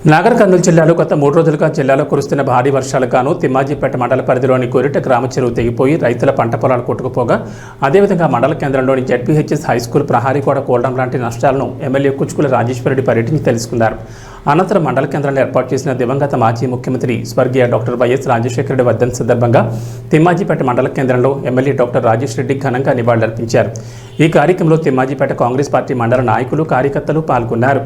నాగర్ కర్నూలు జిల్లాలో గత 3 రోజులుగా జిల్లాలో కురుస్తున్న భారీ వర్షాలకు గాను తిమ్మాజీపేట మండల పరిధిలోని కొరిట గ్రామ చెరువు తెగిపోయి రైతుల పంట పొలాలు కొట్టుకుపోగా అదేవిధంగా మండల కేంద్రంలోని జెడ్పీహెచ్ఎస్ హైస్కూల్ ప్రహారీ గోడ కూలడం లాంటి నష్టాలను ఎమ్మెల్యే కుచ్చుకుల రాజేశ్వరరెడ్డి పర్యటించి తెలుసుకున్నారు. అనంతరం మండల కేంద్రంలో ఏర్పాటు చేసిన దివంగత మాజీ ముఖ్యమంత్రి స్వర్గీయ డాక్టర్ వైఎస్ రాజశేఖరరెడ్డి వర్ధంతి సందర్భంగా తిమ్మాజీపేట మండల కేంద్రంలో ఎమ్మెల్యే డాక్టర్ రాజేష్ రెడ్డి ఘనంగా నివాళులర్పించారు. ఈ కార్యక్రమంలో తిమ్మాజీపేట కాంగ్రెస్ పార్టీ మండల నాయకులు కార్యకర్తలు పాల్గొన్నారు.